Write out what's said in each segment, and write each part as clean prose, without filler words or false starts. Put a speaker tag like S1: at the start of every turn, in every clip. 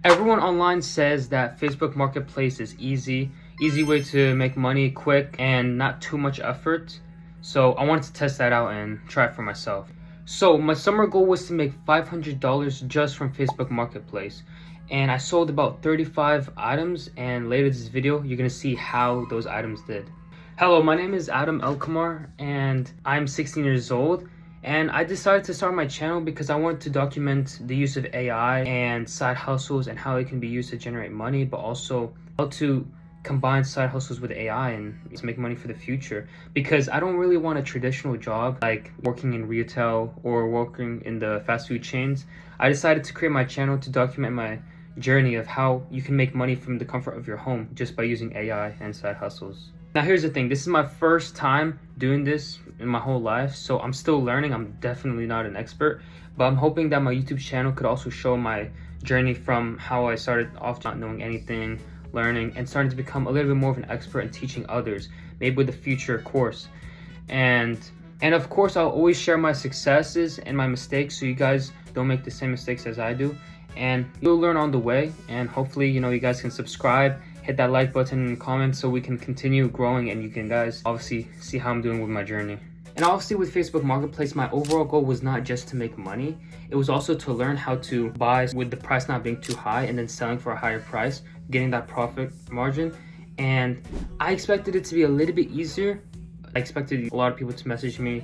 S1: Everyone online says that Facebook Marketplace is easy way to make money quick and not too much effort. So I wanted to test that out and try it for myself. So my summer goal was to make $500 just from Facebook Marketplace. And I sold about 35 items, and later this video, you're gonna see how those items did. Hello, my name is Adam Elkamar, and I'm 16 years old. And I decided to start my channel because I wanted to document the use of AI and side hustles and how it can be used to generate money, but also how to combine side hustles with AI and to make money for the future. Because I don't really want a traditional job like working in retail or working in the fast food chains. I decided to create my channel to document my journey of how you can make money from the comfort of your home just by using AI and side hustles. Now here's the thing, this is my first time doing this in my whole life, so I'm still learning. I'm definitely not an expert, but I'm hoping that my YouTube channel could also show my journey from how I started off not knowing anything, learning, and starting to become a little bit more of an expert in teaching others, maybe with a future course. And of course, I'll always share my successes and my mistakes so you guys don't make the same mistakes as I do. And you'll learn on the way, and hopefully, you guys can subscribe, hit that like button and comment so we can continue growing and you can guys obviously see how I'm doing with my journey. And obviously with Facebook Marketplace, my overall goal was not just to make money. It was also to learn how to buy with the price not being too high and then selling for a higher price, getting that profit margin. And I expected it to be a little bit easier. I expected a lot of people to message me,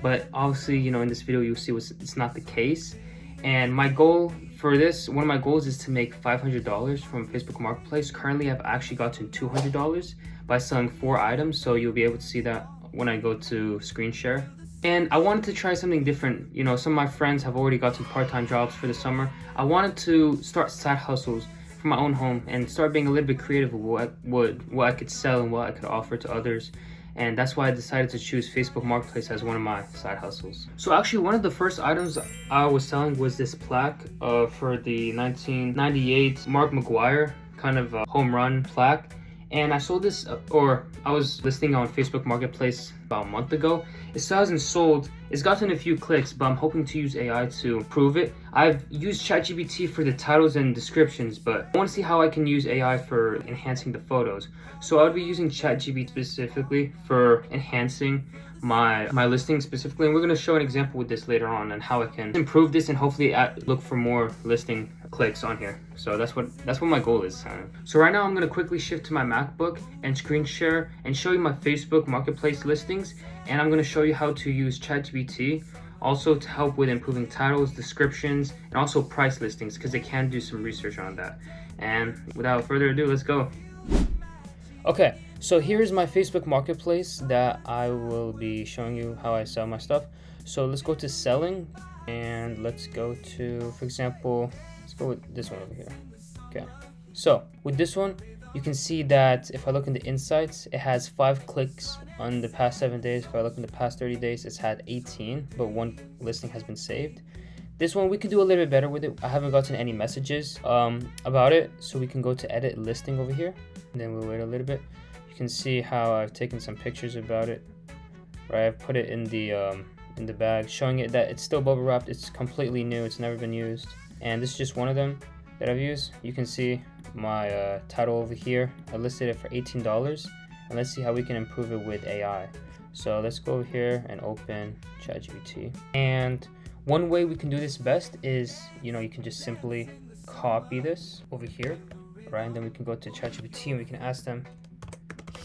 S1: but obviously, in this video, you'll see it's not the case. And my goal for this, one of my goals is to make $500 from Facebook Marketplace. Currently, I've actually gotten $200 by selling 4 items. So you'll be able to see that when I go to screen share. And I wanted to try something different. Some of my friends have already gotten part-time jobs for the summer. I wanted to start side hustles from my own home and start being a little bit creative with what I could sell and what I could offer to others. And that's why I decided to choose Facebook Marketplace as one of my side hustles. So actually, one of the first items I was selling was this plaque for the 1998 Mark McGwire kind of home run plaque. And I sold this, or I was listing on Facebook Marketplace about a month ago. It still hasn't sold. It's gotten a few clicks, but I'm hoping to use AI to prove it. I've used ChatGPT for the titles and descriptions, but I want to see how I can use AI for enhancing the photos. So I would be using ChatGPT specifically for enhancing my listing specifically, and we're going to show an example with this later on and how I can improve this and hopefully look for more listing clicks on here. So that's what my goal is. So right now I'm going to quickly shift to my MacBook and screen share and show you my Facebook Marketplace listings, and I'm going to show you how to use ChatGPT also to help with improving titles, descriptions, and also price listings, because they can do some research on that. And without further ado, let's go. Okay, so here's my Facebook Marketplace that I will be showing you how I sell my stuff. So let's go to selling, and let's go to, for example, let's go with this one over here. Okay, so with this one, you can see that if I look in the insights, it has 5 clicks on the past 7 days. If I look in the past 30 days, it's had 18, but 1 listing has been saved. This one, we can do a little bit better with it. I haven't gotten any messages about it, so we can go to edit listing over here, and then we'll wait a little bit. You can see how I've taken some pictures about it, right? I've put it in the bag, showing it that it's still bubble wrapped. It's completely new. It's never been used, and this is just one of them that I've used. You can see my title over here. I listed it for $18, and let's see how we can improve it with AI. So let's go over here and open ChatGPT. And one way we can do this best is, you can just simply copy this over here, right? And then we can go to ChatGPT and we can ask them,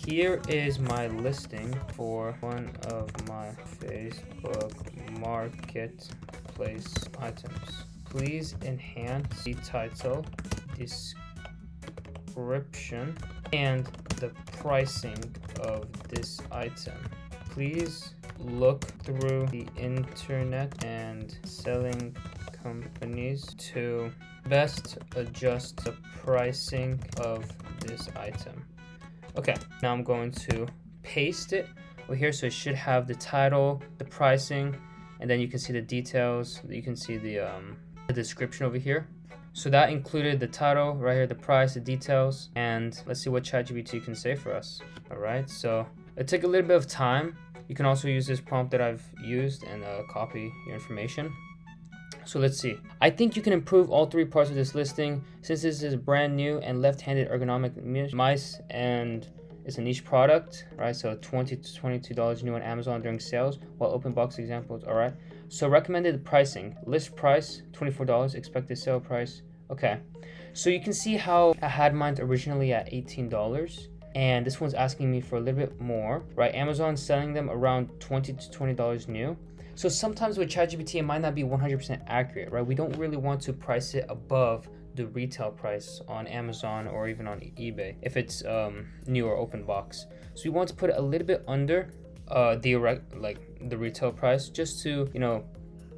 S1: here is my listing for one of my Facebook Marketplace items. Please enhance the title, description, and the pricing of this item. Please look through the internet and selling companies to best adjust the pricing of this item. Okay, now I'm going to paste it over here, so it should have the title, the pricing, and then you can see the details. You can see the description over here. So that included the title right here, the price, the details, and let's see what ChatGPT can say for us. All right, so it took a little bit of time. You can also use this prompt that I've used and copy your information. So let's see. I think you can improve all three parts of this listing since this is brand new and left-handed ergonomic mice and it's a niche product, right? So $20 to $22 new on Amazon during sales, while open box examples, all right? So recommended pricing, list price, $24, expected sale price. Okay, so you can see how I had mine originally at $18 and this one's asking me for a little bit more, right? Amazon's selling them around $20 to $20 new. So sometimes with ChatGPT, it might not be 100% accurate, right? We don't really want to price it above the retail price on Amazon or even on eBay if it's new or open box. So we want to put it a little bit under the retail price just to, you know,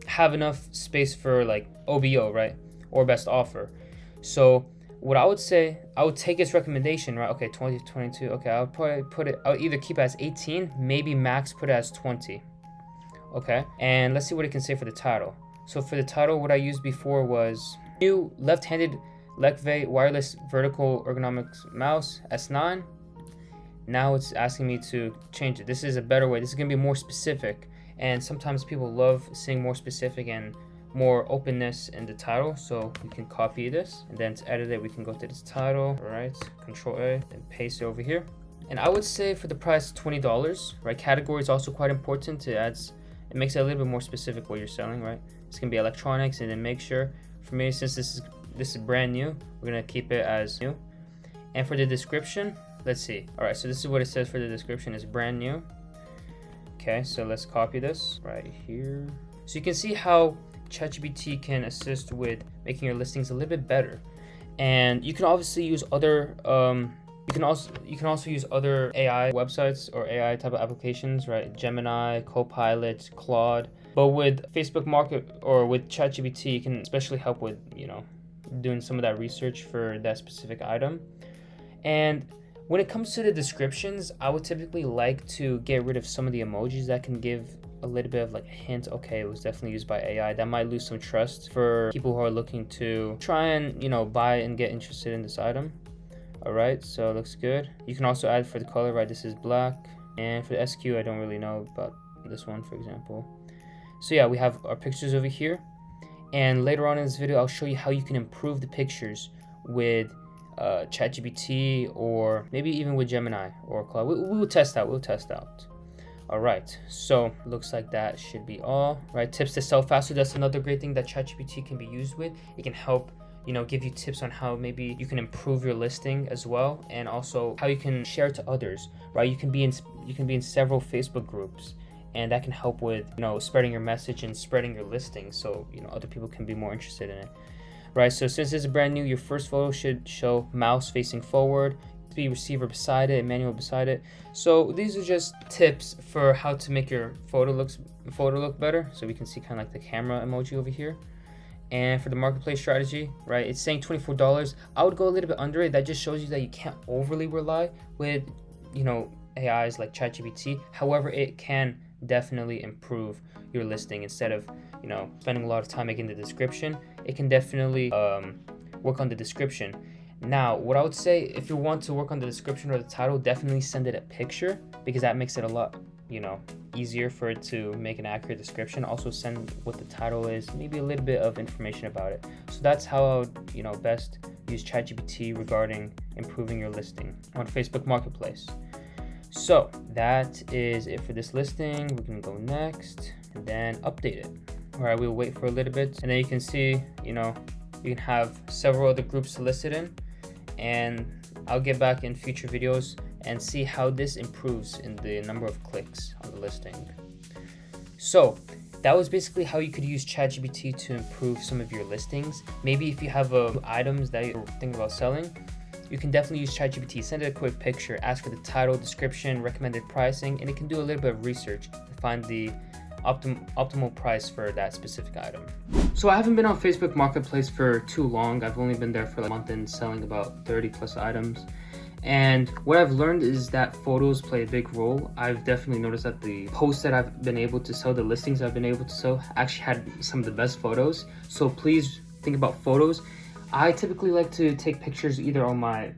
S1: have enough space for like OBO, right? Or best offer. So what I would say, I would take its recommendation, right? Okay, 20 to 22. Okay, I'll probably put it, I'll either keep it as 18, maybe max put it as 20. Okay, and let's see what it can say for the title. So for the title, what I used before was new left-handed Lekve wireless vertical ergonomics mouse S9. Now it's asking me to change it. This is a better way. This is gonna be more specific, and sometimes people love seeing more specific and more openness in the title. So we can copy this, and then to edit it, we can go to this title, all right? Control A and paste it over here. And I would say for the price $20, right? Category is also quite important. It makes it a little bit more specific what you're selling, right? It's gonna be electronics, and then make sure, for me, since this is brand new, we're gonna keep it as new. And for the description, let's see. All right, so this is what it says for the description, is brand new. Okay, so let's copy this right here. So you can see how ChatGPT can assist with making your listings a little bit better. And you can obviously use other you can also use other AI websites or AI type of applications, right? Gemini, Copilot, Claude. But with Facebook Market or with ChatGPT, you can especially help with, you know, doing some of that research for that specific item. And when it comes to the descriptions, I would typically like to get rid of some of the emojis that can give a little bit of like a hint, okay, it was definitely used by AI. That might lose some trust for people who are looking to try and, you know, buy and get interested in this item. All right, so it looks good. You can also add for the color, right? This is black. And for the SQ, I don't really know about this one, for example. So yeah, we have our pictures over here. And later on in this video, I'll show you how you can improve the pictures with ChatGPT or maybe even with Gemini or Claude. We'll test out. All right, so looks like that should be all, right? Tips to sell faster. That's another great thing that ChatGPT can be used with. It can help, you know, give you tips on how maybe you can improve your listing as well, and also how you can share it to others, right? You can be in several Facebook groups, and that can help with, you know, spreading your message and spreading your listing, so, you know, other people can be more interested in it, right? So since this is brand new, your first photo should show mouse facing forward, be receiver beside it, manual beside it. So these are just tips for how to make your photo look better. So we can see kind of like the camera emoji over here. And for the marketplace strategy, right, it's saying $24. I would go a little bit under it. That just shows you that you can't overly rely with, you know, AIs like ChatGPT. However, it can definitely improve your listing. Instead of, you know, spending a lot of time making the description, it can definitely work on the description. Now, what I would say, if you want to work on the description or the title, definitely send it a picture, because that makes it a lot, you know, easier for it to make an accurate description. Also send what the title is, maybe a little bit of information about it. So that's how I would, you know, best use ChatGPT regarding improving your listing on Facebook Marketplace. So that is it for this listing. We can go next and then update it. All right, we'll wait for a little bit, and then you can see, you know, you can have several other groups to list it in, and I'll get back in future videos and see how this improves in the number of clicks on the listing. So that was basically how you could use ChatGPT to improve some of your listings. Maybe if you have items that you're thinking about selling, you can definitely use ChatGPT. Send it a quick picture, ask for the title, description, recommended pricing, and it can do a little bit of research to find the optimal price for that specific item. So I haven't been on Facebook Marketplace for too long. I've only been there for like a month and selling about 30 plus items. And what I've learned is that photos play a big role. I've definitely noticed that the posts that I've been able to sell, the listings I've been able to sell, actually had some of the best photos. So please think about photos. I typically like to take pictures either on my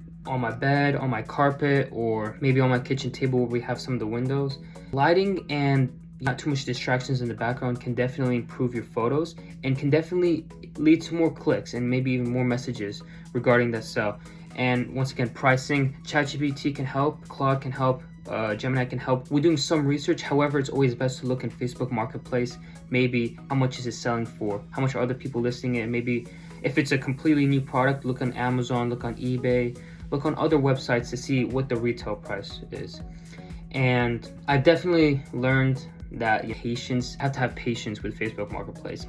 S1: bed, on my carpet, or maybe on my kitchen table where we have some of the windows. Lighting and, not too much distractions in the background can definitely improve your photos and can definitely lead to more clicks and maybe even more messages regarding that sale. And once again, pricing, ChatGPT can help, Claude can help, Gemini can help. We're doing some research. However, it's always best to look in Facebook Marketplace. Maybe how much is it selling for? How much are other people listing it? Maybe if it's a completely new product, look on Amazon, look on eBay, look on other websites to see what the retail price is. And I definitely learned that you have to have patience with Facebook Marketplace.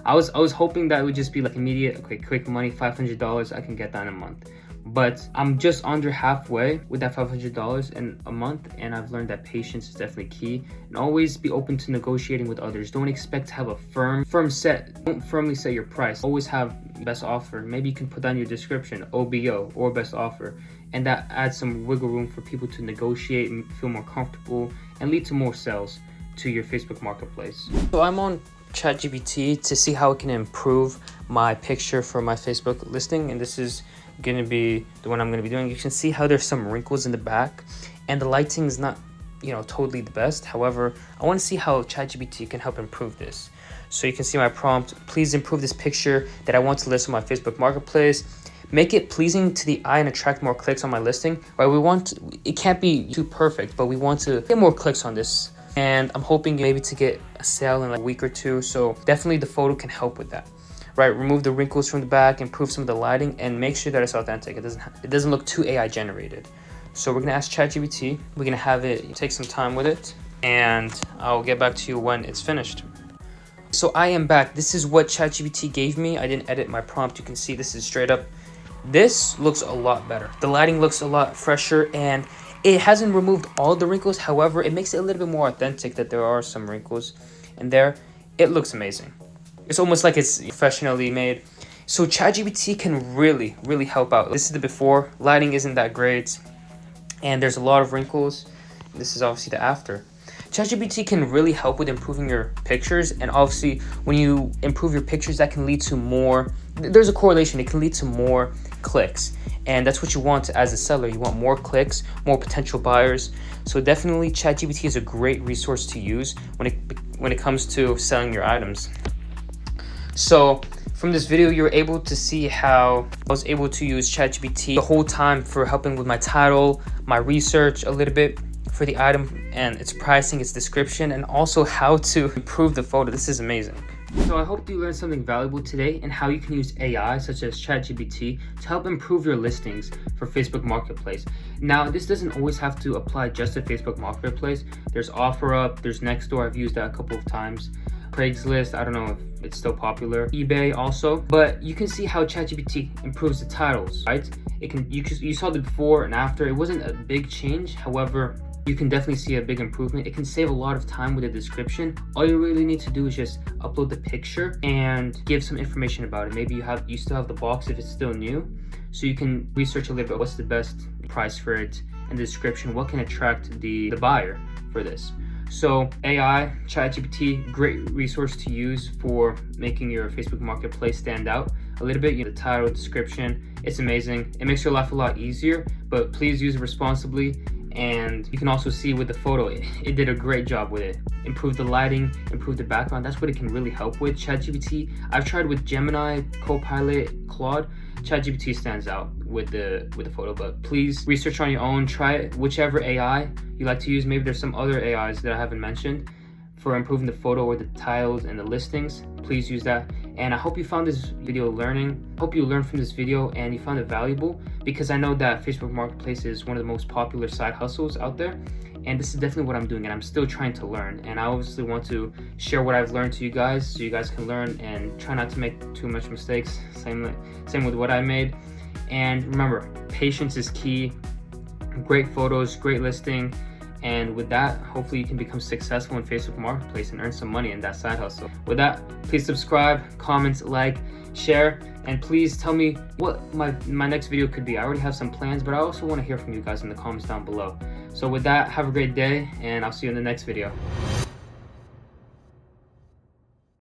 S1: I was hoping that it would just be like immediate, quick money, $500. I can get that in a month. But I'm just under halfway with that $500 in a month, and I've learned that patience is definitely key. And always be open to negotiating with others. Don't expect to have a firm set. Don't firmly set your price. Always have best offer. Maybe you can put down your description, OBO or best offer, and that adds some wiggle room for people to negotiate and feel more comfortable and lead to more sales to your Facebook Marketplace. So I'm on ChatGPT to see how it can improve my picture for my Facebook listing, and this is going to be the one I'm going to be doing. You can see how there's some wrinkles in the back and the lighting is not, totally the best. However, I want to see how ChatGPT can help improve this. So you can see my prompt: please improve this picture that I want to list on my Facebook Marketplace. Make it pleasing to the eye and attract more clicks on my listing. Right? It can't be too perfect, but we want to get more clicks on this. And I'm hoping maybe to get a sale in like a week or two. So definitely the photo can help with that. Right, remove the wrinkles from the back, improve some of the lighting, and make sure that it's authentic. It doesn't look too AI generated. So we're gonna ask ChatGPT. We're gonna have it take some time with it, and I'll get back to you when it's finished. So I am back. This is what ChatGPT gave me. I didn't edit my prompt. You can see this is straight up. This looks a lot better. The lighting looks a lot fresher, and it hasn't removed all the wrinkles. However, it makes it a little bit more authentic that there are some wrinkles in there. It looks amazing. It's almost like it's professionally made. So ChatGPT can really help out. This is the before. Lighting isn't that great, and there's a lot of wrinkles. This is obviously the after. ChatGPT can really help with improving your pictures, and obviously when you improve your pictures, that can lead to more. There's a correlation. It can lead to more clicks, and that's what you want as a seller. You want more clicks, more potential buyers. So definitely ChatGPT is a great resource to use when it comes to selling your items. So from this video, you're able to see how I was able to use ChatGPT the whole time for helping with my title, my research a little bit for the item and its pricing, its description, and also how to improve the photo. This is amazing. So I hope you learned something valuable today and how you can use AI such as ChatGPT to help improve your listings for Facebook Marketplace. Now, this doesn't always have to apply just to Facebook Marketplace. There's OfferUp, there's Nextdoor. I've used that a couple of times. Craigslist, I don't know if it's still popular. eBay also. But you can see how ChatGPT improves the titles, right? You saw the before and after. It wasn't a big change. However, you can definitely see a big improvement. It can save a lot of time with the description. All you really need to do is just upload the picture and give some information about it. Maybe you still have the box if it's still new. So you can research a little bit what's the best price for it and the description, what can attract the buyer for this. So AI, ChatGPT, great resource to use for making your Facebook Marketplace stand out a little bit. The title, description, it's amazing. It makes your life a lot easier, but please use it responsibly. And you can also see with the photo, it did a great job with it. Improve the lighting, improve the background. That's what it can really help with. ChatGPT, I've tried with Gemini, Copilot, Claude. ChatGPT stands out with the photo, but please research on your own. Try it, whichever AI you like to use. Maybe there's some other AIs that I haven't mentioned for improving the photo or the titles and the listings. Please use that. And I hope you found this video hope you learned from this video and you found it valuable, because I know that Facebook Marketplace is one of the most popular side hustles out there. And this is definitely what I'm doing, and I'm still trying to learn. And I obviously want to share what I've learned to you guys so you guys can learn and try not to make too much mistakes. Same with what I made. And remember, patience is key. Great photos, great listing. And with that, hopefully you can become successful in Facebook Marketplace and earn some money in that side hustle. With that, please subscribe, comment, like, share, and please tell me what my next video could be. I already have some plans, but I also want to hear from you guys in the comments down below. So with that, have a great day, and I'll see you in the next video.